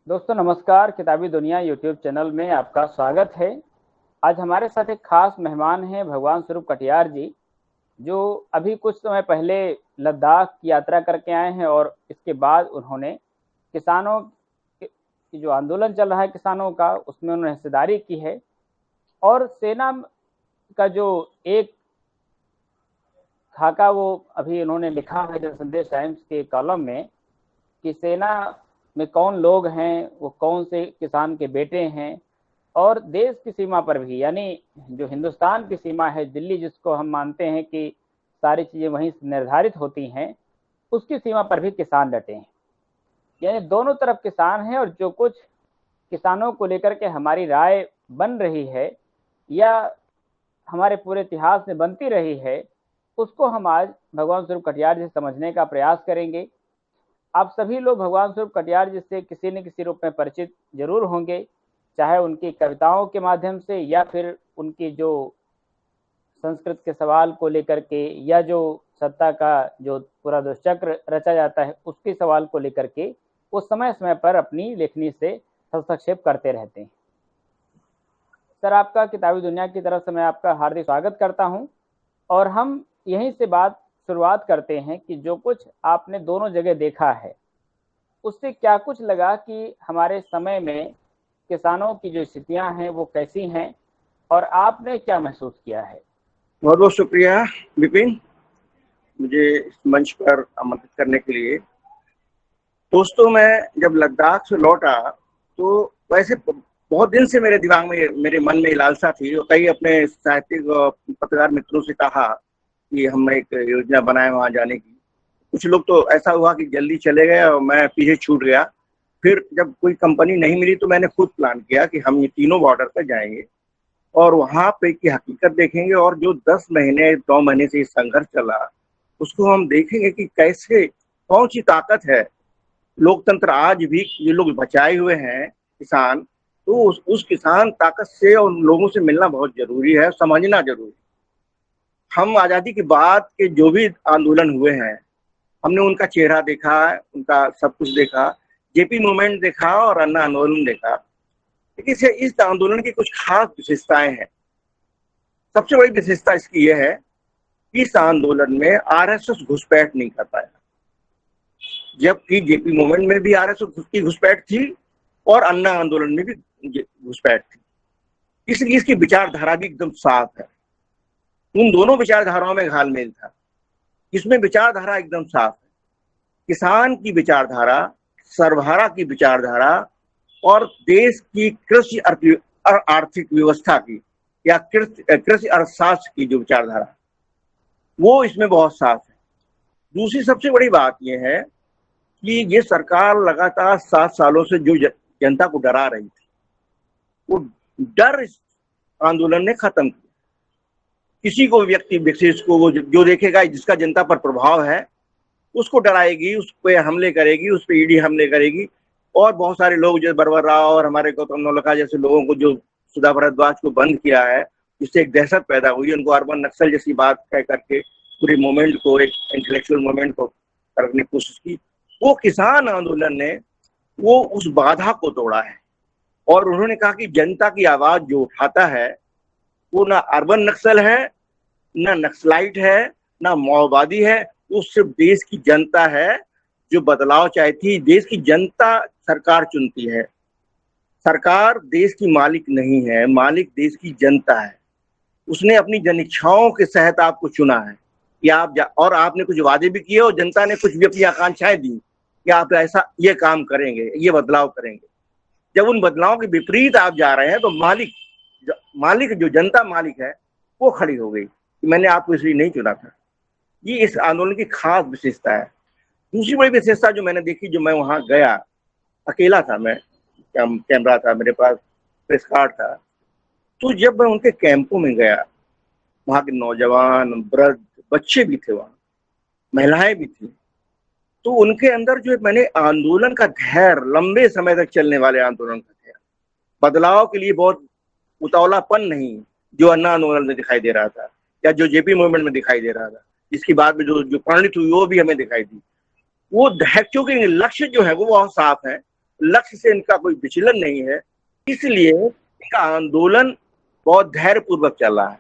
दोस्तों नमस्कार। किताबी दुनिया यूट्यूब चैनल में आपका स्वागत है। आज हमारे साथ एक खास मेहमान हैं भगवान स्वरूप कटियार जी, जो अभी कुछ समय पहले लद्दाख की यात्रा करके आए हैं और इसके बाद उन्होंने किसानों की जो आंदोलन चल रहा है किसानों का, उसमें उन्होंने हिस्सेदारी की है। और सेना का जो एक खाका वो अभी उन्होंने लिखा है जन संदेश टाइम्स के कॉलम में कि सेना में कौन लोग हैं, वो कौन से किसान के बेटे हैं। और देश की सीमा पर भी, यानी जो हिंदुस्तान की सीमा है, दिल्ली जिसको हम मानते हैं कि सारी चीज़ें वहीं से निर्धारित होती हैं, उसकी सीमा पर भी किसान डटे हैं। यानी दोनों तरफ किसान हैं, और जो कुछ किसानों को लेकर के हमारी राय बन रही है या हमारे पूरे इतिहास में बनती रही है, उसको हम आज भगवान स्वरूप कटियार जी से समझने का प्रयास करेंगे। आप सभी लोग भगवान स्वरूप कटियार जी से किसी न किसी रूप में परिचित जरूर होंगे, चाहे उनकी कविताओं के माध्यम से या फिर उनकी जो संस्कृत के सवाल को लेकर के, या जो सत्ता का जो पूरा दुष्चक्र रचा जाता है उसके सवाल को लेकर के वो समय समय पर अपनी लेखनी से हस्तक्षेप करते रहते हैं। सर, आपका किताबी दुनिया की तरफ से मैं आपका हार्दिक स्वागत करता हूं। और हम यहीं से बात शुरुआत करते हैं कि जो कुछ आपने दोनों जगह देखा है, उससे क्या कुछ लगा कि हमारे समय में किसानों की जो स्थितियां हैं वो कैसी हैं, और आपने क्या महसूस किया है? बहुत बहुत शुक्रिया विपिन, मुझे इस मंच पर आमंत्रित करने के लिए। दोस्तों, मैं जब लद्दाख से लौटा तो वैसे बहुत दिन से मेरे दिमाग में, मेरे मन में लालसा थी, और कई अपने साहित्यिक और पत्रकार मित्रों से कहा कि हम एक योजना बनाए वहां जाने की। कुछ लोग तो ऐसा हुआ कि जल्दी चले गए और मैं पीछे छूट गया। फिर जब कोई कंपनी नहीं मिली तो मैंने खुद प्लान किया कि हम ये तीनों बॉर्डर पर जाएंगे और वहां पे की हकीकत देखेंगे, और जो 10 महीने 9 महीने से संघर्ष चला उसको हम देखेंगे कि कैसे, कौन सी ताकत है। लोकतंत्र आज भी ये लोग बचाए हुए हैं किसान, तो उस किसान ताकत से और उन लोगों से मिलना बहुत जरूरी है, समझना जरूरी है। हम आजादी के बाद के जो भी आंदोलन हुए हैं, हमने उनका चेहरा देखा, उनका सब कुछ देखा, जेपी मूवमेंट देखा और अन्ना आंदोलन देखा। लेकिन इस आंदोलन की कुछ खास विशेषताएं हैं। सबसे बड़ी विशेषता इसकी यह है कि इस आंदोलन में आरएसएस घुसपैठ नहीं कर पाया, जबकि जेपी मूवमेंट में भी आरएसएस की घुसपैठ थी और अन्ना आंदोलन में भी घुसपैठ थी। इसलिए इसकी विचारधारा भी एकदम साफ है। उन दोनों विचारधाराओं में घालमेल था। इसमें विचारधारा एकदम साफ है। किसान की विचारधारा, सर्वहारा की विचारधारा और देश की कृषि आर्थिक व्यवस्था की या कृषि अर्थशास्त्र की जो विचारधारा, वो इसमें बहुत साफ है। दूसरी सबसे बड़ी बात यह है कि ये सरकार लगातार 7 सालों से जो जनता को डरा रही थी, वो डर इस आंदोलन ने खत्म किया। किसी को, व्यक्ति विशेष को, वो जो देखेगा जिसका जनता पर प्रभाव है उसको डराएगी, उस पर हमले करेगी, उस पर ईडी हमले करेगी। और बहुत सारे लोग, जो बरवर राव और हमारे गौतम नवलखा जैसे लोगों को, जो सुधा भारद्वाज को बंद किया है, जिससे एक दहशत पैदा हुई, उनको अर्बन नक्सल जैसी बात कह करके पूरे मूवमेंट को, एक इंटेलेक्चुअल मूवमेंट को करने की कोशिश की। वो किसान आंदोलन ने वो उस बाधा को तोड़ा है, और उन्होंने कहा कि जनता की आवाज जो उठाता है वो ना अर्बन नक्सल है, ना नक्सलाइट है, ना माओवादी है, वो सिर्फ देश की जनता है जो बदलाव चाहती है। देश की जनता सरकार चुनती है। सरकार देश की मालिक नहीं है, मालिक देश की जनता है। उसने अपनी जनिच्छाओं के तहत आपको चुना है कि और आपने कुछ वादे भी किए, और जनता ने कुछ भी अपनी आकांक्षाएं दी कि आप ऐसा ये काम करेंगे, ये बदलाव करेंगे। जब उन बदलावों के विपरीत आप जा रहे हैं तो मालिक जो जनता मालिक है, वो खड़ी हो गई कि मैंने आपको इसलिए नहीं चुना था। ये इस आंदोलन की खास विशेषता है। दूसरी बड़ी विशेषता जो मैंने देखी, जो मैं वहां गया, अकेला था मैं, कैमरा था मेरे पास, प्रेस कार्ड था, तो जब मैं उनके कैंपों में गया, वहां के नौजवान, वृद्ध, बच्चे भी थे, वहां महिलाएं भी थी, तो उनके अंदर जो मैंने आंदोलन का धैर्य, लंबे समय तक चलने वाले आंदोलन का धैर्य, बदलाव के लिए बहुत उतावलापन नहीं, जो अन्ना आंदोलन में दिखाई दे रहा था या जो जेपी मूवमेंट में दिखाई दे रहा था, इसकी बाद में जो परिणित हुई वो भी हमें दिखाई दी। वो क्योंकि लक्ष्य जो है वो बहुत साफ है, लक्ष्य से इनका कोई विचलन नहीं है, इसलिए इनका आंदोलन बहुत धैर्य पूर्वक चल रहा है।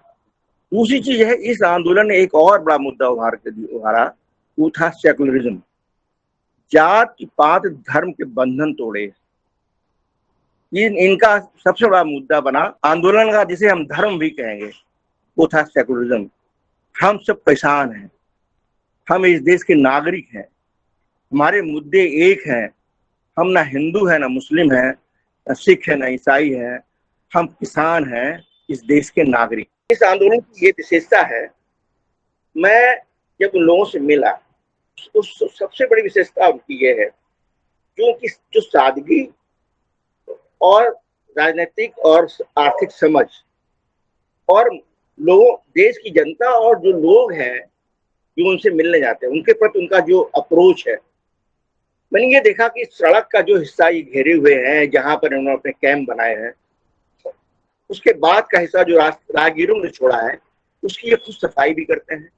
दूसरी चीज है, इस आंदोलन ने एक और बड़ा मुद्दा उभारा, वो था सेकुलरिज्म। जात पात धर्म के बंधन तोड़े, ये इनका सबसे बड़ा मुद्दा बना आंदोलन का, जिसे हम धर्म भी कहेंगे, वो था सेकुलरिज्म। हम सब किसान हैं, हम इस देश के नागरिक हैं, हमारे मुद्दे एक हैं, हम ना हिंदू है ना मुस्लिम है, ना सिख है ना ईसाई है, हम किसान हैं, इस देश के नागरिक। इस आंदोलन की ये विशेषता है। मैं जब उन लोगों से मिला तो सबसे बड़ी विशेषता उनकी ये है, क्योंकि जो सादगी और राजनीतिक और आर्थिक समझ और लोगों, देश की जनता और जो लोग हैं जो उनसे मिलने जाते हैं, उनके प्रति उनका जो अप्रोच है। मैंने ये देखा कि सड़क का जो हिस्सा ये घेरे हुए हैं, जहां पर उन्होंने अपने कैंप बनाए हैं, उसके बाद का हिस्सा जो राहगीरों ने छोड़ा है, उसकी ये खुद सफाई भी करते हैं,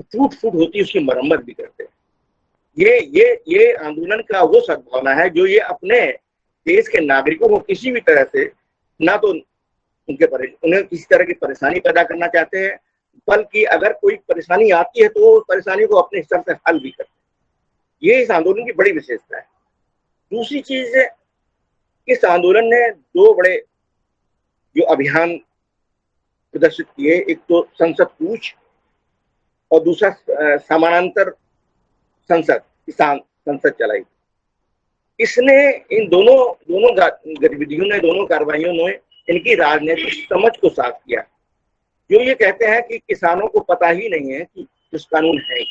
टूट फूट होती है उसकी मरम्मत भी करते हैं। ये आंदोलन का वो सद्भावना है जो ये अपने देश के नागरिकों को किसी भी तरह से, ना तो उन्हें किसी तरह की परेशानी पैदा करना चाहते हैं, बल्कि अगर कोई परेशानी आती है तो उस परेशानी को अपने स्तर से हल भी करते हैं। ये इस आंदोलन की बड़ी विशेषता है। दूसरी चीज है, इस आंदोलन ने दो बड़े जो अभियान प्रदर्शित किए, एक तो संसद कूच और दूसरा समानांतर संसद, किसान संसद चलाई। इसने इन दोनों गतिविधियों ने, दोनों कार्रवाइयों ने इनकी राजनीतिक समझ को साफ किया। जो ये कहते हैं कि किसानों को पता ही नहीं है कि इस कानून है,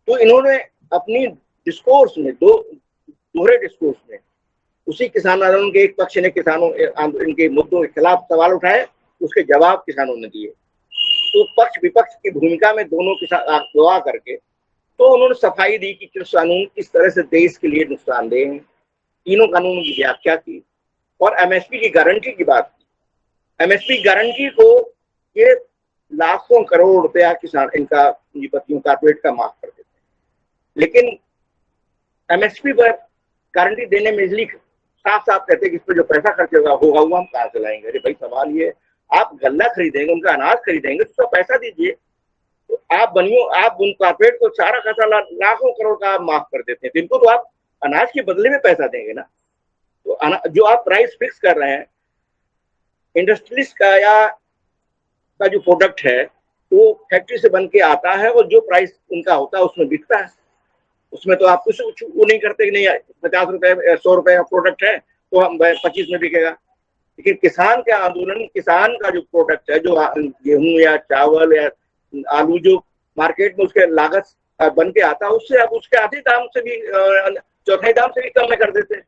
तो इन्होंने अपनी डिस्कोर्स में, दोहरे डिस्कोर्स में, उसी किसान आंदोलन के एक पक्ष ने किसानों इनके मुद्दों के खिलाफ सवाल उठाए, उसके जवाब किसानों ने दिए। तो पक्ष विपक्ष की भूमिका में दोनों किसान गवाह करके तो उन्होंने सफाई दी कि कानून किस तरह से देश के लिए नुकसानदेह हैं। तीनों कानूनों की व्याख्या की और एमएसपी की गारंटी की बात की। एमएसपी गारंटी को ये लाखों करोड़ रुपया किसान, इनका पूंजीपतियों, कॉर्पोरेट का माफ कर देते हैं, लेकिन एमएसपी पर गारंटी देने में इसलिए साफ साफ कहते हैं कि इस पर जो पैसा खर्च होगा वो हम कहाँ से लाएंगे। अरे भाई, सवाल ये, आप गल्ला खरीदेंगे, उनका अनाज खरीदेंगे तो पैसा दीजिए। तो आप उन कॉर्पोरेट को सारा का लाखों करोड़ का आप माफ कर देते हैं, तो इनको तो आप अनाज के बदले में पैसा देंगे ना। तो जो आप प्राइस फिक्स कर रहे हैं इंडस्ट्रीज का जो प्रोडक्ट है वो फैक्ट्री से बन के आता है और जो प्राइस उनका होता है उसमें बिकता है। उसमें तो आप कुछ वो नहीं करते कि नहीं 50 रुपए 100 रुपए का प्रोडक्ट है तो हम 25 में बिकेगा। लेकिन किसान के आंदोलन, किसान का जो प्रोडक्ट है, जो गेहूं या चावल या आलू जो मार्केट में उसके लागत बन के आता है, उससे आप उसके आधे दाम से भी, चौथाई दाम से भी कम में कर देते हैं।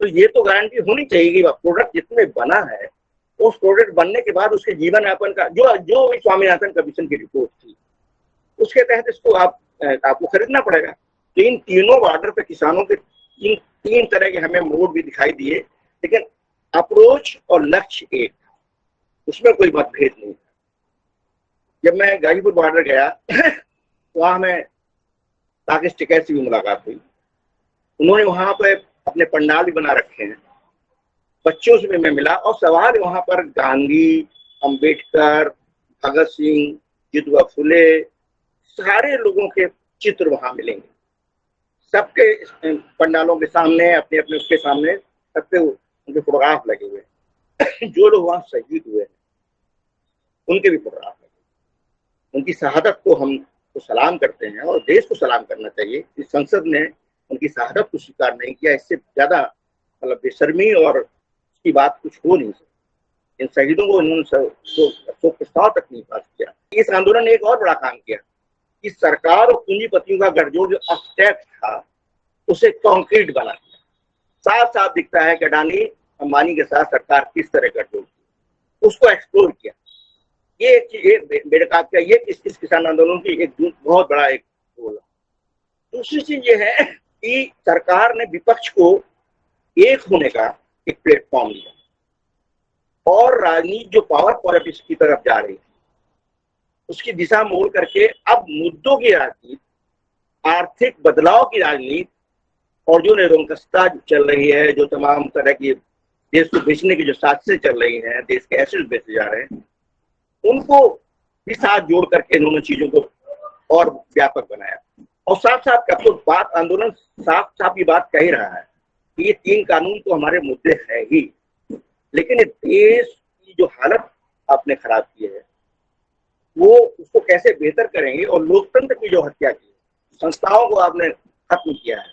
तो ये तो गारंटी होनी चाहिए कि प्रोडक्ट जितने बना है, उस प्रोडक्ट बनने के बाद उसके जीवन यापन का जो स्वामीनाथन कमीशन की रिपोर्ट थी उसके तहत इसको आपको खरीदना पड़ेगा। तो इन तीनों बॉर्डर पे किसानों के तीन तरह के हमें मोड भी दिखाई दिए, लेकिन अप्रोच और लक्ष्य एक, उसमें कोई मतभेद नहीं था। जब मैं गाजीपुर बॉर्डर गया तो वहां हमें राकेश टिकैत से भी मुलाकात हुई। उन्होंने वहां पे अपने पंडाल भी बना रखे हैं, बच्चों से भी मैं मिला और सवाल वहां पर गांधी, अंबेडकर, भगत सिंह, जितवा फुले, सारे लोगों के चित्र वहां मिलेंगे। सबके पंडालों के सामने, अपने अपने उसके सामने सबके उनके फोटोग्राफ लगे हुए हैं। जो लोग वहां शहीद हुए हैं उनके भी फोटोग्राफ लगे। उनकी शहादत को हम तो सलाम करते हैं और देश को सलाम करना चाहिए। इस संसद ने उनकी शहादत को स्वीकार नहीं किया, इससे ज्यादा मतलब बेशर्मी और उसकी बात कुछ हो नहीं सकती। इन शहीदों को उन्होंने शोक प्रस्ताव तक नहीं पास किया। इस आंदोलन ने एक और बड़ा काम किया कि सरकार और पूंजीपतियों का गठजोड़ जो अब्स्ट्रैक्ट था उसे कॉन्क्रीट बना दिया। साफ साफ दिखता है कि अडानी अंबानी के साथ सरकार किस तरह गठजोड़ की, उसको एक्सप्लोर किया। ये एक चीज बेनकाब किया, ये इस किसान आंदोलन की एक बहुत बड़ा एक रोल है। दूसरी चीज ये है कि सरकार ने विपक्ष को एक होने का एक प्लेटफॉर्म दिया और राजनीति जो पावर पॉलिटिक्स की तरफ जा रही थी उसकी दिशा मोड़ करके अब मुद्दों की राजनीति, आर्थिक बदलाव की राजनीति और जो निरंकुशता चल रही है, जो तमाम तरह की देश को बेचने की जो साजिशें चल रही हैं, देश के एसेट बेचे जा रहे हैं, उनको भी साथ जोड़ करके इन्होंने चीजों को और व्यापक बनाया। और साथ साथ अब तो बात आंदोलन साफ साफ ये बात कह ही रहा है कि ये 3 कानून तो हमारे मुद्दे है ही, लेकिन देश की जो हालत आपने खराब की है वो उसको कैसे बेहतर करेंगे, और लोकतंत्र की जो हत्या की है, संस्थाओं को आपने खत्म किया है,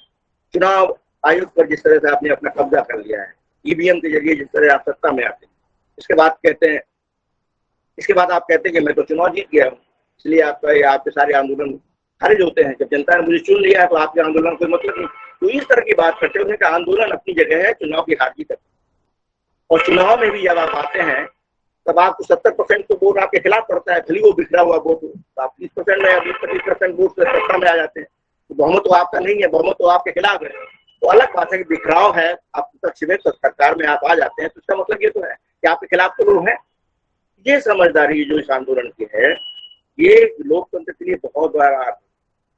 चुनाव आयोग पर जिस तरह से आपने अपना कब्जा कर लिया है, ईवीएम के जरिए जिस तरह आप सत्ता में आते हैं, इसके बाद आप कहते हैं कि मैं तो चुनाव जीत गया हूँ, इसलिए आपके सारे आंदोलन खारिज होते हैं। जब जनता ने मुझे चुन लिया है तो आपके आंदोलन कोई मतलब नहीं। तो इस तरह की बात करते हैं कि आंदोलन अपनी जगह है, चुनाव की हार जीत है। और चुनाव में भी जब आप आते हैं तब आपको 70% तो वोट आपके खिलाफ पड़ता है, भले वो बिखरा हुआ वोट, तो आप 30% या 20-25% वोट से सत्ता में आ जाते हैं। तो बहुमत तो आपका नहीं है, बहुमत तो आपके खिलाफ है। तो अलग बात है कि बिखराव है, आप सरकार में आप आ जाते हैं, तो इसका मतलब ये तो है कि आपके खिलाफ तो लोग हैं। ये समझदारी जो इस आंदोलन की है, ये लोकतंत्र के लिए बहुत बड़ा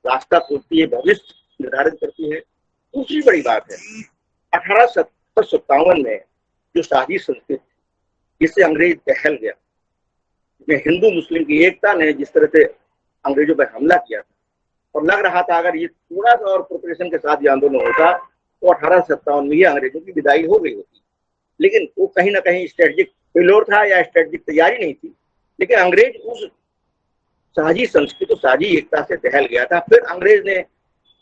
रास्ता खोलती है, भविष्य निर्धारित करती है। दूसरी बड़ी बात है, 1857 में जो शाही संस्कृति जिससे अंग्रेज दहल गया, जिसमें हिंदू मुस्लिम की एकता ने जिस तरह से अंग्रेजों पर हमला किया था, और लग रहा था अगर ये थोड़ा सा और प्रिपरेशन के साथ ये आंदोलन होता तो 1857 में ये अंग्रेजों की विदाई हो गई होती। लेकिन वो कहीं ना कहीं स्ट्रेटेजिक फेल्योर था या स्ट्रेटेजिक तैयारी नहीं थी। लेकिन अंग्रेज उस साझी संस्कृति, साझी एकता से दहल गया था। फिर अंग्रेज ने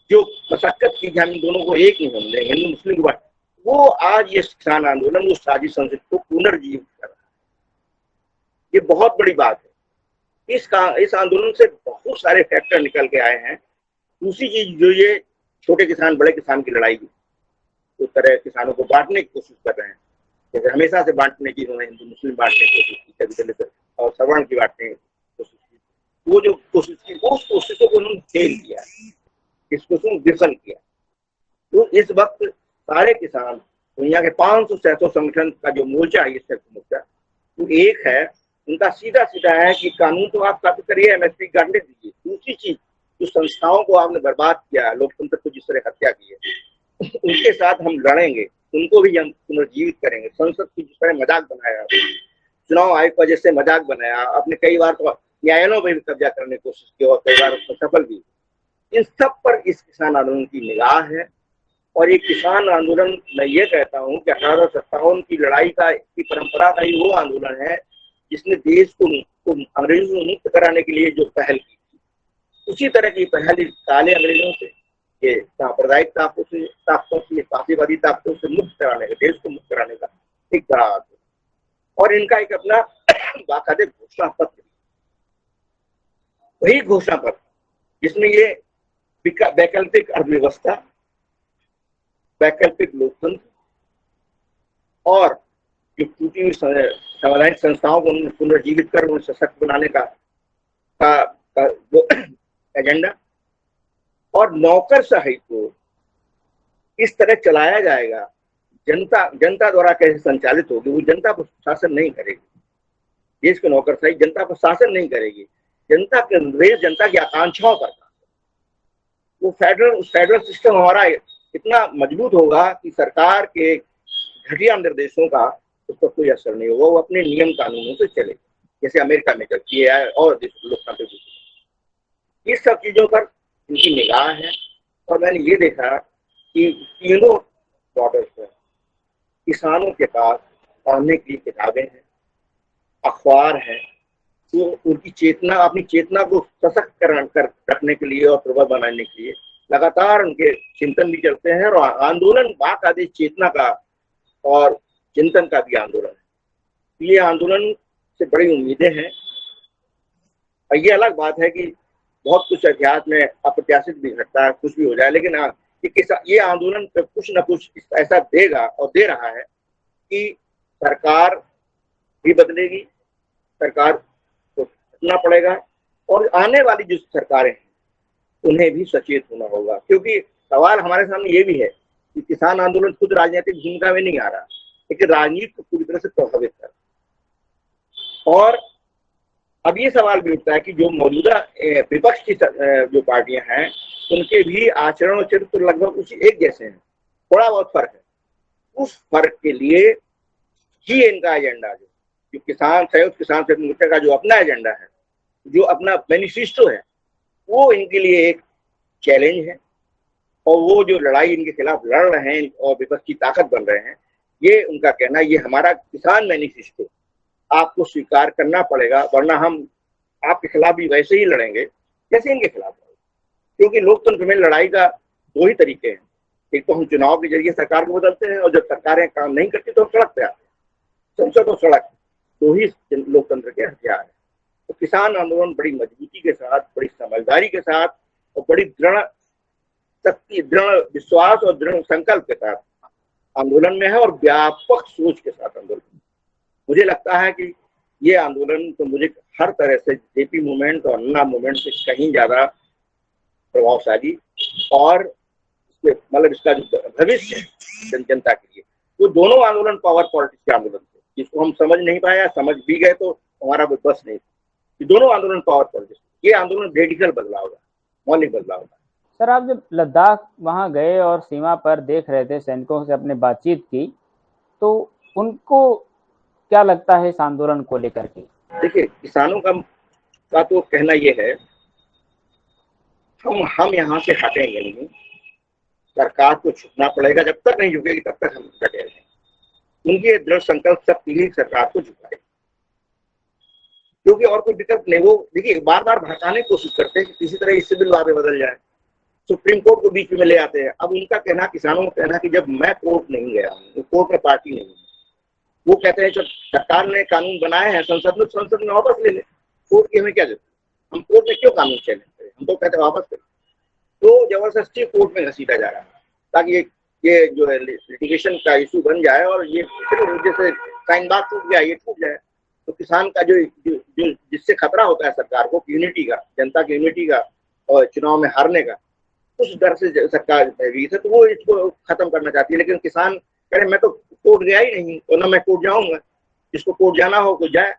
जो मशक्कत की, हम दोनों को एक नहीं होने, हिंदू मुस्लिम के बाद, वो आज ये किसान आंदोलन उस साझी संस्कृति को पुनर्जीवित कर रहा है। ये बहुत बड़ी बात है। इस आंदोलन से बहुत सारे फैक्टर निकल के आए हैं। दूसरी चीज जो ये छोटे किसान बड़े किसान की लड़ाई, उस तरह किसानों को बांटने की कोशिश कर रहे हैं, जैसे हमेशा से बांटने की उन्होंने हिंदू मुस्लिम बांटने की कोशिश की, कभी दलित और सवर्ण की बांटने की कोशिश की। वो जो कोशिश की, वो उस कोशिशों को उन्होंने फेल किया, इस कोशिशों को विफल किया। तो इस वक्त सारे किसान, दुनिया के 500-600 संगठन का जो मोर्चा है, ये संयुक्त मोर्चा, वो एक है। उनका सीधा सीधा है कि कानून तो आप काफी करिए, एमएसपी काटने दीजिए। दूसरी चीज, जो संस्थाओं को आपने बर्बाद किया, लोकतंत्र को जिस तरह हत्या की है, उनके साथ हम लड़ेंगे, उनको भी हम पुनर्जीवित करेंगे। संसद की जिस तरह मजाक बनाया, चुनाव आयोग का जैसे मजाक बनाया, आपने कई बार तो न्यायालयों में भी कब्जा करने की कोशिश की और कई बार उसमें सफल भी। इन सब पर इस किसान आंदोलन की निगाह है। और ये किसान आंदोलन, मैं ये कहता हूँ कि 1857 की लड़ाई की परंपरा का ही वो आंदोलन है जिसने देश को अंग्रेजों से मुक्त कराने के लिए जो पहल की थी, उसी तरह की पहल काले अंग्रेजों से, ये सांप्रदायिक ताकतों से, फांसीवादी ताकतों से मुक्त कराने का, देश को मुक्त कराने का एक बड़ा आंदोलन। और इनका एक अपना बाकायदे घोषणा पत्र, वही घोषणा पत्र जिसमें ये वैकल्पिक अर्थव्यवस्था, वैकल्पिक लोकतंत्र और जो टूटी हुई सामुदायिक संस्थाओं को पुनर्जीवित कर उन्हें सशक्त बनाने का वो एजेंडा, और नौकरशाही को इस तरह चलाया जाएगा, जनता द्वारा कैसे संचालित होगी, वो जनता पर शासन नहीं करेगी। देश की नौकरशाही जनता पर शासन नहीं करेगी, जनता की आकांक्षाओं पर। वो फेडरल सिस्टम हमारा इतना मजबूत होगा कि सरकार के घटिया निर्देशों का उस पर कोई असर नहीं होगा, वो अपने नियम कानूनों से चले, जैसे अमेरिका में चलती है और लोकतांत्रिक। इस सब चीजों पर इनकी निगाह है। और मैंने ये देखा कि तीनों बॉर्डर्स पर किसानों के पास पढ़ने की किताबें हैं, अखबार है, तो उनकी चेतना, अपनी चेतना को सशक्त कर रखने के लिए और प्रबल बनाने के लिए लगातार उनके चिंतन भी चलते हैं। और आंदोलन बाकायदे चेतना का और चिंतन का भी आंदोलन है। ये आंदोलन से बड़ी उम्मीदें हैं। और ये अलग बात है कि बहुत कुछ इतिहास में अप्रत्याशित भी घटता है, कुछ भी हो जाए, लेकिन ये आंदोलन पे कुछ न कुछ ऐसा देगा और दे रहा है कि सरकार भी बदलेगी, सरकार को बदलना पड़ेगा, और आने वाली जो सरकारें हैं उन्हें भी सचेत होना होगा। क्योंकि सवाल हमारे सामने ये भी है कि किसान आंदोलन खुद राजनीतिक भूमिका में नहीं आ रहा, लेकिन राजनीति को पूरी तरह से प्रभावित कर। और अब ये सवाल भी उठता है कि जो मौजूदा विपक्ष की जो पार्टियां हैं उनके भी आचरण और चरित्र लगभग उसी एक जैसे हैं, थोड़ा बहुत फर्क है। उस फर्क के लिए ही इनका एजेंडा जो किसान संयुक्त किसान संघर्ष मोर्चा का जो अपना एजेंडा है, जो अपना मैनिफेस्टो है, वो इनके लिए एक चैलेंज है। और वो जो लड़ाई इनके खिलाफ लड़ रहे हैं और विपक्ष की ताकत बन रहे हैं, ये उनका कहना, ये हमारा किसान मैनिफेस्टो आपको स्वीकार करना पड़ेगा, वरना हम आपके खिलाफ भी वैसे ही लड़ेंगे जैसे इनके खिलाफ लड़ेंगे। क्योंकि लोकतंत्र में लड़ाई का दो ही तरीके हैं, एक तो हम चुनाव के जरिए सरकार को बदलते हैं, और जब सरकारें काम नहीं करती तो हम सड़क पे आते हैं। संसद और सड़क, दो ही लोकतंत्र के हथियार है। तो किसान आंदोलन बड़ी मजबूती के साथ, बड़ी समझदारी के साथ और बड़ी दृढ़ शक्ति, दृढ़ विश्वास और दृढ़ संकल्प के साथ आंदोलन में है, और व्यापक सोच के साथ आंदोलन। मुझे लगता है कि ये आंदोलन तो मुझे हर तरह से जेपी मूवमेंट और अन्ना मूवमेंट से कहीं ज्यादा प्रभावशाली, और मतलब इसका जो भविष्य है जनता के लिए, वो दोनों आंदोलन पावर पॉलिटिक्स के आंदोलन थे, जिसको हम समझ नहीं पाया, समझ भी गए तो हमारा कोई बस नहीं। ये दोनों आंदोलन पावर पॉलिटिक्स, ये आंदोलन रेडिकल बदलाव है, मौलिक बदलाव है। सर, आप जब लद्दाख वहां गए और सीमा पर देख रहे थे, सैनिकों से अपने बातचीत की, तो उनको क्या लगता है इस आंदोलन को लेकर के? देखिए, किसानों का तो कहना ये है, हम यहाँ से हटेंगे नहीं, सरकार को झुकना पड़ेगा, जब तक नहीं झुकेगी तब तक हम डटे रहेंगे। उनकी दृढ़ संकल्प शक्ति ही सरकार को झुकाए, क्योंकि और कोई विकल्प नहीं। वो देखिए बार बार भड़काने की कोशिश करते हैं कि किसी तरह इससे बिल वादे बदल जाए, सुप्रीम कोर्ट को बीच में ले आते हैं। अब उनका कहना, किसानों का कहना कि जब मैं कोर्ट नहीं गया हूँ, कोर्ट में पार्टी नहीं है, वो कहते हैं जब सरकार ने कानून बनाए हैं संसद में वापस ले ले, कोर्ट की हमें क्या जरूरत, हम कोर्ट में क्यों कानून चैलेंज करें, हम तो कहते हैं वापस करें। तो जबरदस्ती कोर्ट में घसीटा जा रहा है ताकि ये जो है लिटिगेशन का इशू बन जाए, और ये जैसे साइन बाग टूट गया, ये टूट जाए। तो किसान का जो जिससे खतरा होता है सरकार को, यूनिटी का, जनता की यूनिटी का और चुनाव में हारने का, उस डर से सरकार भयभीत है, तो वो इसको खत्म करना चाहती है। लेकिन किसान कह रहे मैं तो कोर्ट गया ही नहीं, तो ना मैं कोर्ट जाऊंगा, जिसको कोर्ट जाना हो तो जाए,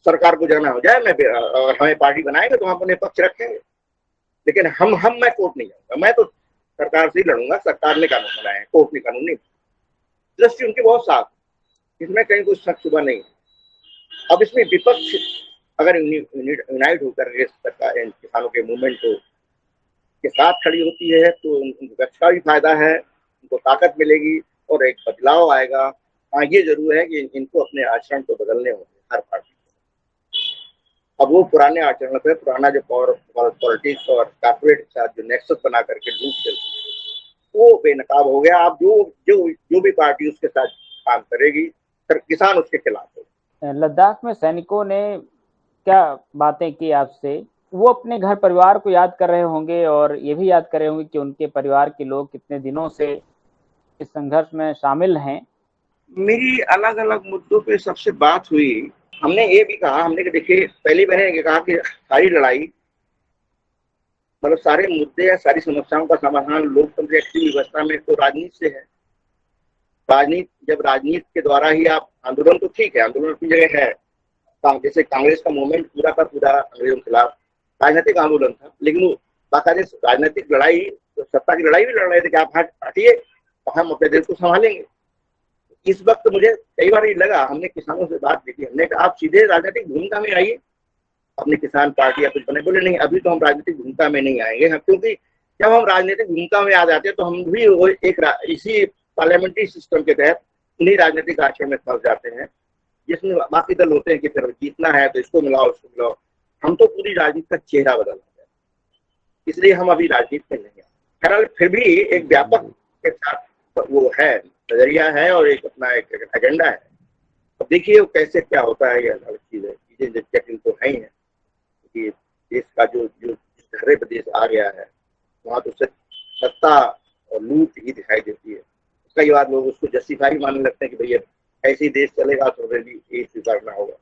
सरकार को जाना हो जाए, मैं हमें पार्टी बनाएंगे तो हम अपने पक्ष रखेंगे, लेकिन मैं कोर्ट नहीं जाऊंगा, मैं तो सरकार से ही लड़ूंगा, सरकार ने कानून बनाए, कोर्ट ने कानून नहीं। दृष्टि उनकी बहुत साफ, इसमें कहीं कोई शक शुबा नहीं। अब इसमें विपक्ष अगर यूनाइट होकर किसानों के मूवमेंट को के साथ खड़ी होती है तो उनको विपक्ष का भी फायदा है, उनको ताकत मिलेगी और एक बदलाव आएगा। हाँ, ये जरूर है कि इनको अपने आचरण को बदलने होंगे हर पार्टी को। अब वो पुराने आचरण पे, पुराना जो पावर पॉलिटिक्स और कॉर्पोरेट के साथ जो नेक्सस बना करके लूट चलती है, वो बेनकाब हो गया। अब जो भी पार्टी उसके साथ काम करेगी, फिर किसान उसके खिलाफ होगा। लद्दाख में सैनिकों ने क्या बातें की आपसे? वो अपने घर परिवार को याद कर रहे होंगे और ये भी याद कर रहे होंगे कि उनके परिवार के लोग कितने दिनों से इस संघर्ष में शामिल हैं। मेरी अलग अलग मुद्दों पे सबसे बात हुई। हमने ये भी कहा, हमने कि देखिए, पहले मैंने कहा कि सारी लड़ाई, मतलब सारे मुद्दे या सारी समस्याओं का समाधान लोकतंत्र की व्यवस्था में तो राजनीति से है। जब राजनीति के द्वारा ही आप आंदोलन, तो ठीक है, आंदोलन की जगह है, जैसे कांग्रेस का मूवमेंट पूरा का पूरा अंग्रेजों के खिलाफ राजनीतिक आंदोलन था, लेकिन वो बाकायदे राजनीतिक लड़ाई, सत्ता की लड़ाई भी लड़ रहे थे कि आप हटिए तो हम अपने देश को संभालेंगे। इस वक्त मुझे कई बार ये लगा, हमने किसानों से बात की थी, हमने कहा आप सीधे राजनीतिक भूमिका में आइए, अपनी किसान पार्टी या कुछ बने। बोले नहीं, अभी तो हम राजनीतिक भूमिका में नहीं आएंगे, क्योंकि जब हम राजनीतिक भूमिका में आ जाते हैं तो हम भी एक इसी पार्लियामेंट्री सिस्टम के तहत उन्हीं राजनीतिक आचरण में फंस जाते हैं, जिसमें बाकी दल होते हैं कि फिर जीतना है तो इसको मिलाओ, उसको मिलाओ। हम तो पूरी राजनीति का चेहरा बदल रहे हैं, इसलिए हम अभी राजनीति में नहीं आए। खैर, फिर भी एक व्यापक के साथ वो है, नजरिया है और एक अपना एक एजेंडा है। अब देखिए कैसे क्या होता है, ये अलग चीज है, चीजें जटिल तो है ही है कि देश का जो धरे प्रदेश आ गया है, वहां तो सत्ता और लूट ही दिखाई देती है। कई बार लोग उसको जस्टिफाई मानने लगते हैं कि भैया ऐसे ही देश चलेगा तो भी ये स्वीकारना होगा।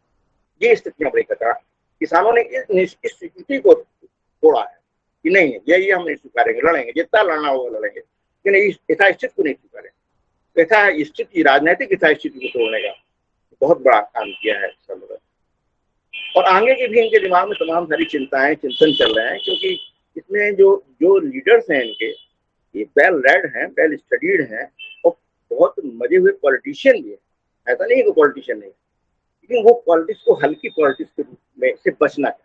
ये स्थितियां बड़ी खतरा। किसानों ने इस स्थिति को तोड़ा है कि नहीं, यही हम नहीं स्वीकारेंगे, लड़ेंगे, जितना लड़ना होगा लड़ेंगे, लेकिन यथास्थिति को नहीं स्वीकारेंगे। यथास्थिति, राजनीतिक यथास्थिति को तोड़ने का बहुत बड़ा काम किया है संभव। और आगे की भी इनके दिमाग में तमाम सारी चिंताएं, चिंतन चल रहे हैं, क्योंकि इसमें जो जो लीडर्स हैं इनके, ये वेल रेड हैं, वेल स्टडीड हैं और बहुत मजे हुए पॉलिटिशियन भी है। ऐसा नहीं है कि पॉलिटिशियन नहीं, लेकिन वो पॉलिटिक्स को हल्की पॉलिटिक्स के रूप में से बचना है।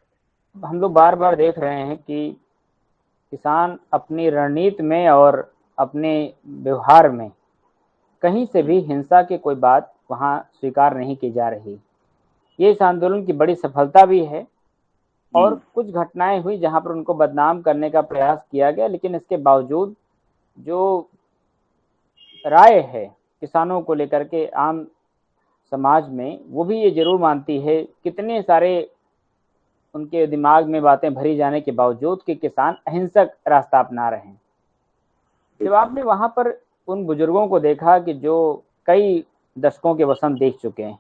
हम लोग बार बार देख रहे हैं कि किसान अपनी रणनीति में और अपने व्यवहार में कहीं से भी हिंसा की कोई बात वहाँ स्वीकार नहीं की जा रही। ये इस आंदोलन की बड़ी सफलता भी है। और कुछ घटनाएं हुई जहां पर उनको बदनाम करने का प्रयास किया गया, लेकिन इसके बावजूद जो राय है किसानों को लेकर के आम समाज में, वो भी ये जरूर मानती है, कितने सारे उनके दिमाग में बातें भरी जाने के बावजूद कि किसान अहिंसक रास्ता अपना रहे हैं। जब आपने वहां पर उन बुजुर्गों को देखा कि जो कई दशकों के वसंत देख चुके हैं,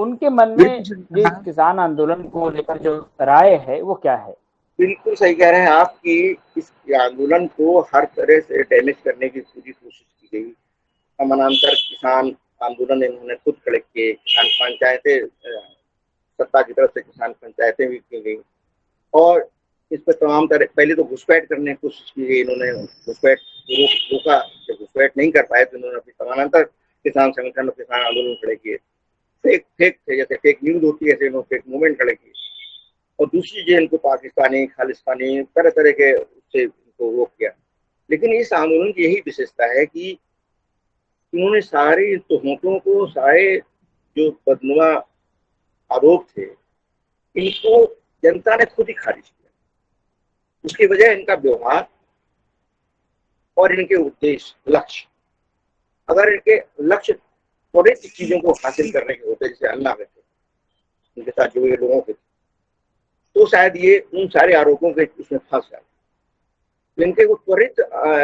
उनके मन में जो इस किसान आंदोलन को लेकर जो राय है वो क्या है? बिल्कुल सही कह रहे हैं आप कि इस आंदोलन को हर तरह से डैमेज करने की पूरी कोशिश की गई। समानांतर किसान आंदोलन इन्होंने खुद खड़े किए, किसान पंचायतें, सत्ता की तरफ से किसान पंचायतें भी की गई और इस पर तमाम तरह, पहले तो घुसपैठ करने की कोशिश की गई, इन्होंने घुसपैठ रोका। जब घुसपैठ नहीं कर पाए तो इन्होंने अपनी समानांतर किसान संगठन और किसान आंदोलन खड़े किए। फेक फेक थे, जैसे फेक न्यूज होती है ऐसे इन्होंने फेक मूवमेंट खड़े किए। और दूसरी चीज, इनको पाकिस्तानी खालिस्तानी तरह तरह के उससे इनको वो किया। लेकिन इस आंदोलन की यही विशेषता है कि इन्होंने सारी तोहमतों को, सारे जो बदनुमा आरोप थे, इनको जनता ने खुद ही खारिज किया। उसकी वजह इनका व्यवहार और इनके उद्देश्य, लक्ष्य। अगर इनके लक्ष्य त्वरित चीजों को हासिल करने के होते, जैसे अन्ना में थे, उनके साथ जुड़े लोगों के, तो शायद ये उन सारे आरोपों के उसमें फंस जाए। इनके वो त्वरित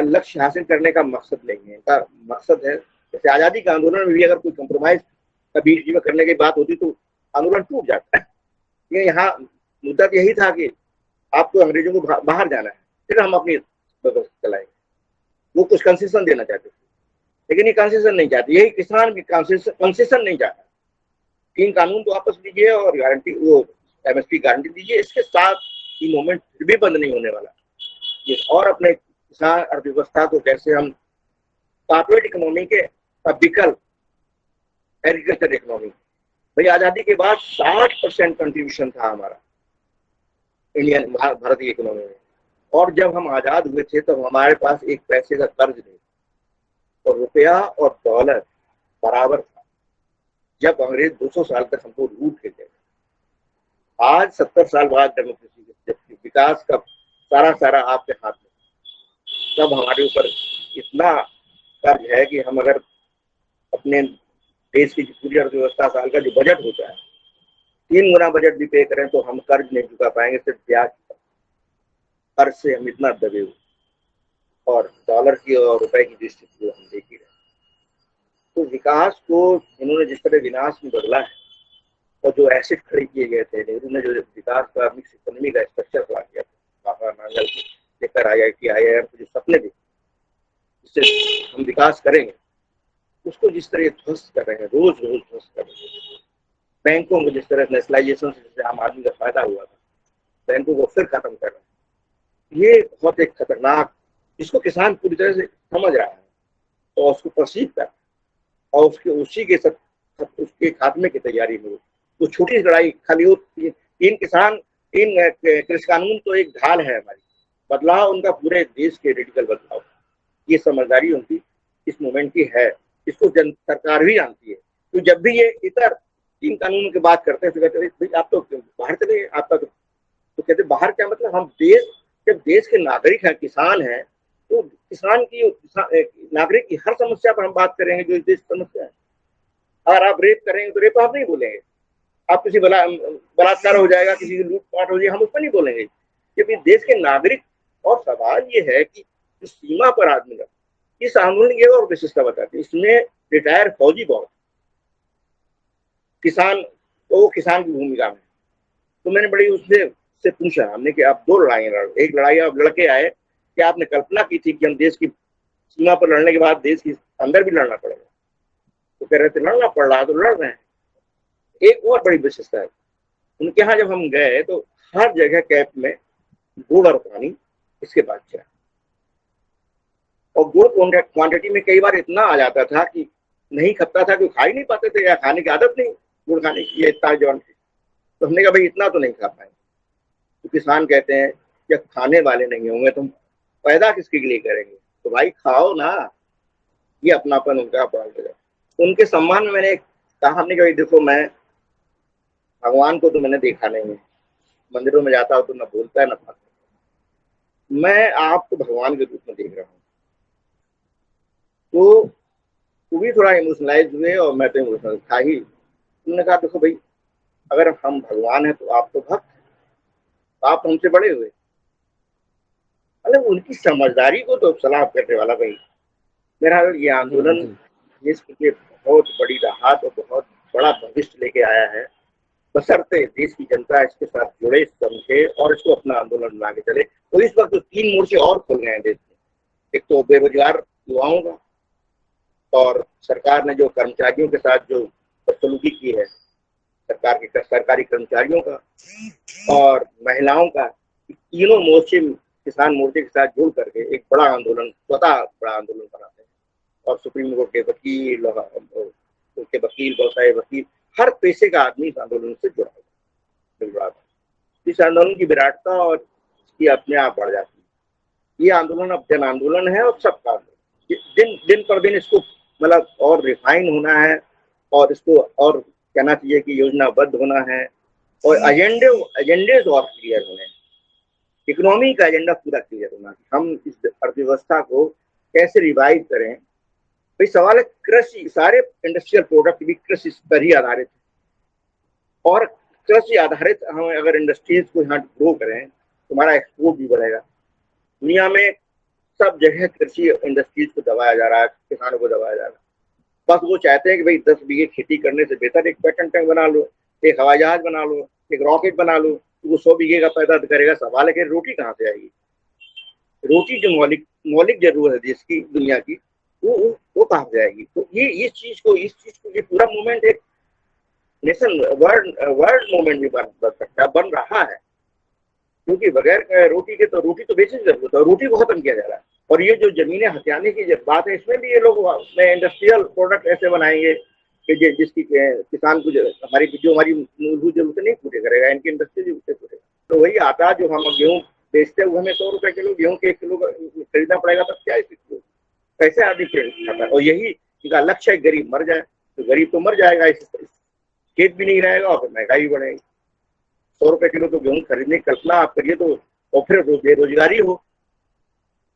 लक्ष्य हासिल करने का मकसद नहीं है। इनका मकसद है, जैसे आजादी के आंदोलन में भी अगर कोई कंप्रोमाइज बीच में करने की बात होती तो आंदोलन टूट जाता है। ये यहाँ मुद्दा यही था कि आपको अंग्रेजों को बाहर जाना है, फिर हम अपनी व्यवस्था चलाएंगे। वो कुछ कंसेशन देना चाहते थे, लेकिन ये कंसेशन नहीं चाहते। यही किसान भी कंसेशन नहीं चाहता। 3 कानून तो वापस लीजिए और गारंटी, वो एमएसपी गारंटी दीजिए, इसके साथ ये मूवमेंट फिर भी बंद नहीं होने वाला। ये और अपने किसान अर्थव्यवस्था को कैसे हम कॉर्पोरेट इकोनॉमी के विकल्प एग्रीकल्चर इकोनॉमी, भाई आजादी के बाद 60% कंट्रीब्यूशन था हमारा इंडियन भारतीय इकोनॉमी में। और जब हम आजाद हुए थे तब हमारे पास एक पैसे का कर्ज नहीं, और रुपया और डॉलर बराबर था। जब अंग्रेज 200 साल तक हमको लूट के गए, आज 70 साल बाद डेमोक्रेसी के विकास का सारा आपके हाथ में, तब हमारे ऊपर इतना कर्ज है कि हम अगर अपने देश की पूरी अर्थव्यवस्था साल का जो बजट होता है, 3 गुना बजट भी पे करें तो हम कर्ज नहीं चुका पाएंगे। सिर्फ ब्याज कर्ज से हम इतना दबे हुए, और डॉलर की और रुपए की दृष्टि हम देख ही रहे। तो विकास को इन्होंने जिस तरह विनाश में बदला है, और जो एसिड खड़े किए गए थे, नेहरू ने जो विकास का मिक्स इकोनॉमी का स्ट्रक्चर खड़ा किया था, बाबा नांगल लेकर IIT IIM के जो सपने थे जिससे हम विकास करेंगे, उसको जिस तरह ध्वस्त कर रहे हैं, रोज ध्वस्त कर रहे हैं। बैंकों को जिस तरह नेशनलाइजेशन से आम आदमी का फायदा हुआ था, बैंकों को फिर खत्म कर रहे हैं। ये बहुत एक खतरनाक, इसको किसान पूरी तरह से समझ रहा है और उसको परसीव कर, और उसके खात्मे की तैयारी में वो छोटी लड़ाई खाली हो। 3 कृषि कानून तो एक ढाल है हमारी, बदलाव उनका पूरे देश के रेडिकल बदलाव। ये समझदारी उनकी इस मूवमेंट की है, इसको सरकार भी जानती है। तो जब भी ये इतर 3 कानूनों की बात करते हैं तो कहते हैं भाई आप तो बाहर चले, आपका तो कहते बाहर क्या मतलब, हम जब देश के नागरिक हैं, किसान हैं, तो किसान की नागरिक की हर समस्या पर हम बात करेंगे जो इस देश की समस्या है। अगर आप रेप करेंगे तो रेप आप नहीं बोलेंगे, आप किसी बलात्कार हो जाएगा, किसी की लूटपाट हो जाएगी, हम उस पर नहीं बोलेंगे, क्योंकि देश के नागरिक। और सवाल ये है कि इस सीमा पर आदमी का, इस आंदोलन की और विशेषता बताते हैं, इसमें रिटायर फौजी बहुत, किसान तो किसान की भूमिका में। तो मैंने बड़ी उससे पूछा हमने कि आप 2 लड़ाइयां लड़, एक लड़ाई आप लड़के आए कि आपने कल्पना की थी कि हम देश की सीमा पर लड़ने के बाद देश के अंदर भी लड़ना पड़ेगा? तो कह रहे थे लड़ना पड़ रहा तो लड़ रहे हैं। एक और बड़ी विशेषता है, उनके यहाँ जब हम गए तो हर जगह कैंप में गुड़ और पानी, इसके बाद चाय। और गुड़ क्वांटिटी में कई बार इतना आ जाता था कि नहीं खपता था, कि खा ही नहीं पाते थे, या खाने की आदत नहीं गुड़ खाने की, इतना जौन थी। तो हमने कहा भाई इतना तो नहीं खा पाएंगे। तो किसान कहते हैं जब खाने वाले नहीं होंगे तुम पैदा किसके लिए करेंगे, तो भाई खाओ ना। ये अपनापन उनका पॉइंट है। उनके सम्मान में मैंने कहा, हमने कहा देखो मैं भगवान को तो मैंने देखा नहीं है, मंदिरों में जाता हूँ तो ना बोलता है ना बात, मैं आपको भगवान के रूप में देख रहा हूँ। तो वो भी थोड़ा इमोशनलाइज हुए और मैं तो इमोशनल था ही। उन्होंने कहा देखो भाई, अगर हम भगवान हैं तो आप तो भक्त, आप हमसे बड़े हुए। मतलब उनकी समझदारी को तो सलाह करने वाला भाई। मेरा ये जी आंदोलन जी। देश के लिए बहुत बड़ी राहत और बहुत बड़ा भविष्य लेके आया है। बशर्ते देश की जनता इसके साथ जुड़े, समझे और इसको अपना आंदोलन बना के चले। तो इस वक्त 3 मोर्चे और खुल गए हैं देश में। एक तो बेरोजगार युवाओं का, और सरकार ने जो कर्मचारियों के साथ जो बदसलूकी की है, सरकारी कर्मचारियों का और महिलाओं का, तीनों मोर्चे किसान मोर्चे के साथ जुड़ करके एक बड़ा आंदोलन, स्वतः बड़ा आंदोलन बनाते हैं। और सुप्रीम कोर्ट के वकील, बहुत सारे वकील, हर पेशे का आदमी इस आंदोलन से जुड़ा था। इस आंदोलन की विराटता और इसकी अपने आप बढ़ जाती है। ये आंदोलन अब जन आंदोलन है और सबका आंदोलन। दिन दिन पर दिन इसको मतलब और रिफाइन होना है, और इसको और कहना चाहिए कि योजनाबद्ध होना है, और एजेंडे और क्लियर होने हैं। इकोनॉमी का एजेंडा पूरा क्लियर होना है। हम इस अर्थव्यवस्था को कैसे रिवाइव करें। भाई सवाल है कृषि, सारे इंडस्ट्रियल प्रोडक्ट भी कृषि पर ही आधारित है, और कृषि आधारित हम अगर इंडस्ट्रीज को यहाँ ग्रो करें तो हमारा एक्सपोर्ट भी बढ़ेगा। दुनिया में सब जगह कृषि इंडस्ट्रीज को दबाया जा रहा है, किसानों को दबाया जा रहा है। बस वो चाहते हैं कि भाई 10 बीघे खेती करने से बेहतर एक पेट्रोल टैंक बना लो, एक हवाई जहाज बना लो, एक रॉकेट बना लो, तो वो 100 बीघे का पैदा करेगा। सवाल है कि रोटी कहाँ से आएगी। रोटी जो मौलिक जरूरत है देश की, दुनिया की, वो कहाँ से आएगी। तो ये इस चीज को ये पूरा मूवमेंट एक नेशन वर्ल्ड मूवमेंट भी बन सकता है, बन रहा है। क्योंकि बगैर रोटी के तो, रोटी तो बेसिक जरूरत है, रोटी को खत्म किया जा रहा है। और ये जो जमीनें हथियाने की बात है, इसमें भी ये लोग इंडस्ट्रियल प्रोडक्ट ऐसे बनाएंगे कि जिसकी किसान को हमारी मूलभूत जरूरतें नहीं पूरी करेगा, इनकी इंडस्ट्री जरूरतें पूरेगा। तो वही आटा जो हम गेहूँ बेचते हुए हमें 100 रुपए किलो गेहूँ के 1 किलो खरीदना पड़ेगा, तब क्या किलो कैसे आदमी खाता है। और यही इनका लक्ष्य है, गरीब मर जाए। तो गरीब तो मर जाएगा, खेत भी नहीं रहेगा और फिर महंगाई बढ़ेगी। 100 रुपए किलो तो गेहूँ खरीदने की कल्पना आप करिए, तो और फिर बेरोजगारी हो,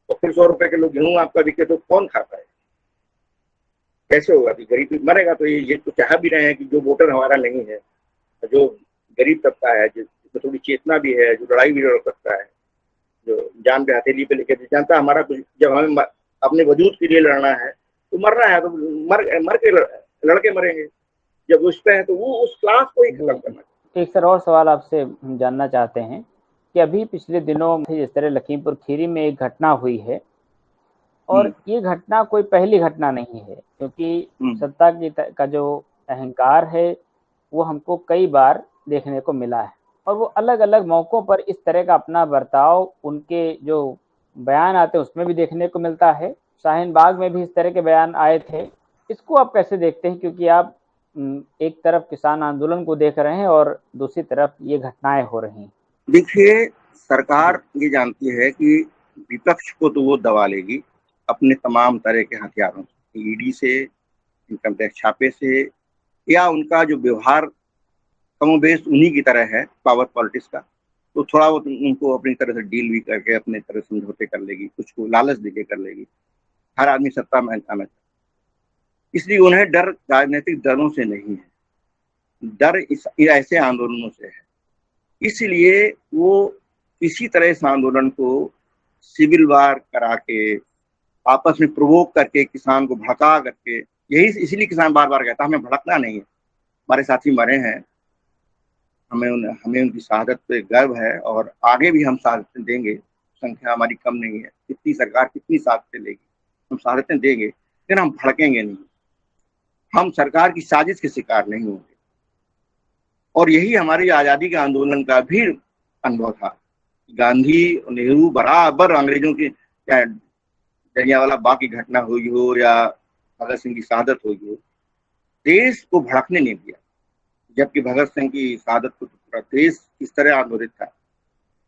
और फिर 100 रुपए किलो गेहूँ आपका बिके तो कौन खाता है, कैसे होगा। तो गरीब मरेगा। तो ये तो चाह भी रहे हैं कि जो वोटर हमारा नहीं है, जो गरीब तबका है, जिसमें थोड़ी चेतना भी है, जो लड़ाई भी लड़ सकता है, जो जान पे हथेली पे लेके जानता हमारा कुछ, जब हमें अपने वजूद के लिए लड़ना है तो मरना है, तो मर के लड़के मरेंगे। जब उस पे है तो वो उस क्लास को ही खत्म करना चाहिए। एक सर और सवाल आपसे हम जानना चाहते हैं कि अभी पिछले दिनों में जिस तरह लखीमपुर खीरी में एक घटना हुई है, और ये घटना कोई पहली घटना नहीं है, क्योंकि सत्ता का जो अहंकार है वो हमको कई बार देखने को मिला है, और वो अलग अलग मौकों पर इस तरह का अपना बर्ताव, उनके जो बयान आते हैं उसमें भी देखने को मिलता है। शाहीन बाग में भी इस तरह के बयान आए थे। इसको आप कैसे देखते हैं, क्योंकि आप एक तरफ किसान आंदोलन को देख रहे हैं और दूसरी तरफ ये घटनाएं हो रही हैं। देखिए, सरकार ये जानती है कि विपक्ष को तो वो दबा लेगी अपने तमाम तरह के हथियारों से, ईडी से, इनकम टैक्स छापे से, या उनका जो व्यवहार कमोबेश उन्हीं की तरह है पावर पॉलिटिक्स का। तो थोड़ा बहुत उनको अपनी तरह से डील भी करके अपने तरह समझौते कर लेगी, कुछ को लालच देके कर लेगी। हर आदमी सत्ता में आना चाहता है, इसलिए उन्हें डर राजनीतिक दलों से नहीं है, डर ऐसे आंदोलनों से है। इसलिए वो इसी तरह इस आंदोलन को सिविल वार करा के, आपस में प्रोवोक करके, किसान को भड़का करके, यही इसलिए किसान बार बार कहता है हमें भड़कना नहीं है। हमारे साथी मरे हैं, हमें उनकी शहादत पे गर्व है, और आगे भी हम शहादतें देंगे। संख्या हमारी कम नहीं है, कितनी सरकार कितनी शहादतें लेगी, हम शहादतें देंगे, लेकिन हम भड़केंगे नहीं। हम सरकार की साजिश के शिकार नहीं होंगे। और यही हमारी आज़ादी के आंदोलन का भी अनुभव था। गांधी और नेहरू बराबर अंग्रेजों की, चाहे जलियांवाला बाग की घटना हुई हो या भगत सिंह की शहादत हुई हो, देश को भड़कने नहीं दिया। जबकि भगत सिंह की शहादत को तो पूरा देश इस तरह आंदोलित था,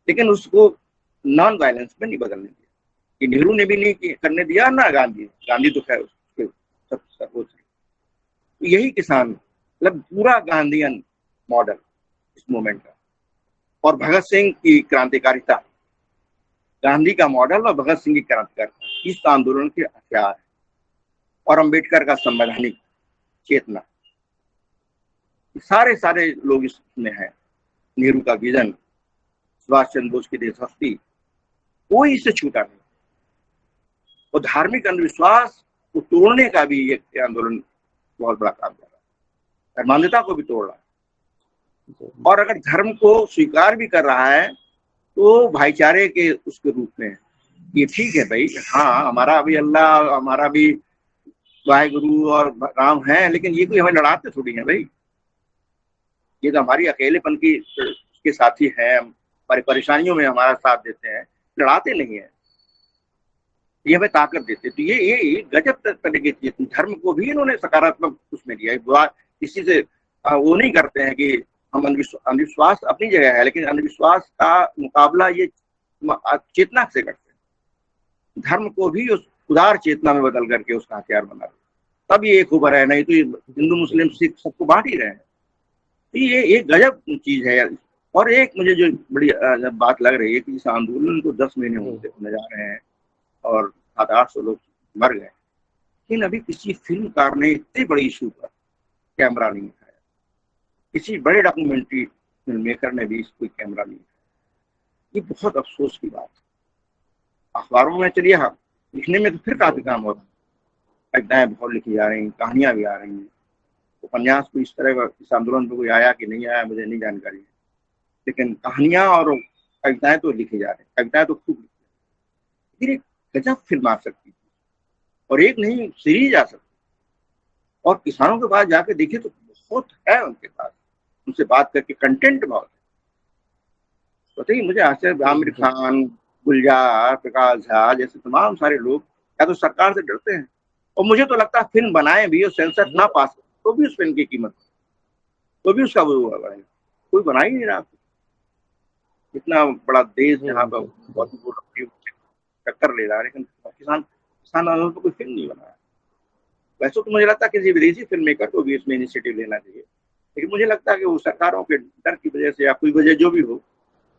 लेकिन उसको नॉन वायलेंस में नहीं बदलने दिया। कि नेहरू ने भी नहीं करने दिया, ना गांधी। गांधी तो खैर उसके सब सर्वोच्च है। तो यही किसान, मतलब पूरा गांधीयन मॉडल इस मूवमेंट का, और भगत सिंह की क्रांतिकारिता, गांधी का मॉडल और भगत सिंह की क्रांतिकारिता इस आंदोलन के हथियार है। और अम्बेडकर का संवैधानिक चेतना, सारे सारे लोग इसमें हैं। नेहरू का विजन, सुभाष चंद्र बोस की देशभक्ति, कोई इससे छूटा नहीं। और धार्मिक अंधविश्वास को तोड़ने का भी ये आंदोलन बहुत बड़ा काम कर रहा है, धर्मांधता को भी तोड़ रहा है। और अगर धर्म को स्वीकार भी कर रहा है तो भाईचारे के उसके रूप में, ये ठीक है भाई, हाँ हमारा भी अल्लाह, हमारा भी वाहेगुरु और राम है, लेकिन ये कोई हमें लड़ाते थोड़ी है भाई। ये तो हमारी अकेलेपन की के साथी हैं, हमारी परेशानियों में हमारा साथ देते हैं, लड़ाते नहीं है, ये हमें ताकत देते। तो ये गजब तरह की चीज, धर्म को भी इन्होंने सकारात्मक उसमें दिया। किसी से वो नहीं करते हैं कि हम अंधविश्वास अपनी जगह है, लेकिन अंधविश्वास का मुकाबला ये चेतना से करते हैं। धर्म को भी उस उदार चेतना में बदल करके उसका हथियार बना, तब ये एक उभर है, नहीं तो हिंदू मुस्लिम सिख सबको बांट ही रहे हैं। तो ये एक गजब चीज है। और एक मुझे जो बड़ी बात लग रही है कि इस आंदोलन को 10 महीने होने जा रहे हैं और 700-800 लोग मर गए, लेकिन अभी किसी फिल्मकार ने इतने बड़े इशू पर कैमरा नहीं उठाया, किसी बड़े डॉक्यूमेंट्री फिल्म मेकर ने भी कोई कैमरा नहीं उठाया। ये बहुत अफसोस की बात है। अखबारों में चलिए, हाँ लिखने में तो फिर काफी काम हो रहा है, कविताएं बहुत लिखी जा रही हैं, कहानियां भी आ रही हैं। उपन्यास को इस तरह का इस आंदोलन पर कोई आया कि नहीं आया मुझे नहीं जानकारी है, लेकिन कहानियां और कविताएं तो लिखी जा रही हैं, कविताएं तो खूब लिखी। एक गजब फिल्म आ सकती थी, और एक नहीं सीरीज आ सकती। और किसानों के पास जाके देखिए तो बहुत है उनके पास, उनसे बात करके कंटेंट बहुत है। बताइए, मुझे आश्चर्य, आमिर खान, गुलजार, प्रकाश झा जैसे तमाम सारे लोग या तो सरकार से डरते हैं, और मुझे तो लगता है फिल्म बनाए भी और सेंसर ना पास तो भी उस फिल्म की कीमत, तो भी उसका वो बढ़ेगा। कोई बना ही नहीं रहा। इतना बड़ा देश जहाँ पर बहुत टक्कर ले रहा है, लेकिन किसान आंदोलन पर कोई फिल्म नहीं बना है। वैसे तो मुझे लगता है किसी विदेशी फिल्म मेकर को भी इसमें इनिशिएटिव लेना चाहिए, लेकिन मुझे लगता है कि वो सरकारों के डर की वजह से या कोई वजह जो भी हो,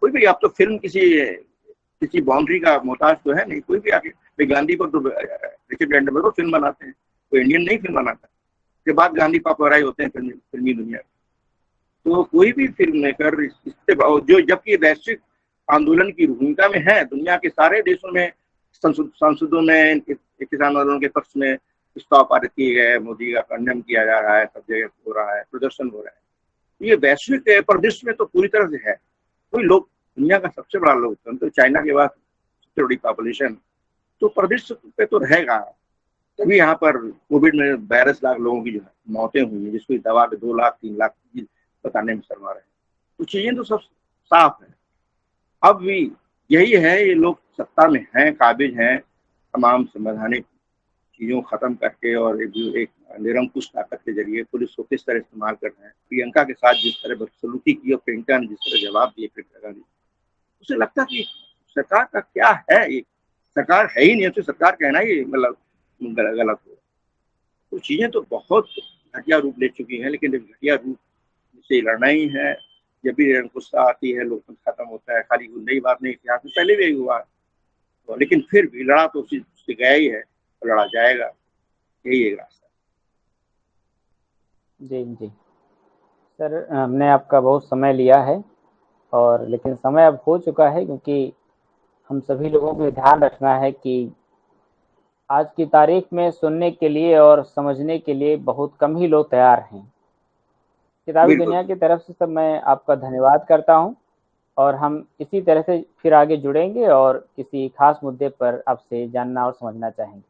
कोई भी, आप तो फिल्म किसी बाउंड्री का मोहताज तो है नहीं। कोई भी आके गांधी पर तो रिचर्ड एटनबरो फिल्म बनाते हैं, कोई इंडियन नहीं फिल्म बनाता। के बाद गांधी पॉपुलराइज होते हैं फिल्मी दुनिया। तो कोई भी फिल्म मेकर जो, जबकि वैश्विक आंदोलन की भूमिका में है, दुनिया के सारे देशों में संसदों में किसान आंदोलन के पक्ष में प्रस्ताव पारित किए गए, मोदी का कंडेम किया जा रहा है, सब जगह हो रहा है, प्रदर्शन हो रहा है। ये वैश्विक परिदृश्य में तो पूरी तरह से है। कोई लोग, दुनिया का सबसे बड़ा लोकतंत्र तो चाइना के बाद सबसे बड़ी पॉपुलेशन, तो परिदृश्य पे तो रहेगा। तभी यहाँ पर कोविड में 12 लाख लोगों की जो है मौतें हुई है, जिसको दवा के 2 लाख 3 लाख बताने में शर्मा रहे हैं। तो चीजें तो सब साफ है। अब भी यही है, ये लोग सत्ता में हैं, काबिज हैं, तमाम संवैधानिक चीजों को खत्म करके और एक निरंकुश ताकत के जरिए पुलिस को किस तरह इस्तेमाल कर रहे हैं। प्रियंका के साथ जिस तरह बदसलूकी की और प्रियंका ने जिस तरह जवाब दिए प्रियंका ने, उसे लगता कि सरकार का क्या है, ये सरकार है ही नहीं, तो सरकार कहना ही मतलब गलत हो। तो चीजें तो बहुत घटिया रूप ले चुकी हैं, लेकिन घटिया रूप से लड़ना ही है। जब भी निरंकुशता आती है, लोकतंत्र खत्म होता है। खाली नई बात नहीं, इतिहास में पहले भी यही हुआ तो, लेकिन फिर भी लड़ा तो उससे गया ही है, लड़ा जाएगा, यही एक रास्ता। जी जी सर, हमने आपका बहुत समय लिया है, और लेकिन समय अब हो चुका है, क्योंकि हम सभी लोगों को ध्यान रखना है कि आज की तारीख में सुनने के लिए और समझने के लिए बहुत कम ही लोग तैयार हैं। किताबी दुनिया की तरफ से सब मैं आपका धन्यवाद करता हूं, और हम इसी तरह से फिर आगे जुड़ेंगे और किसी खास मुद्दे पर आपसे जानना और समझना चाहेंगे।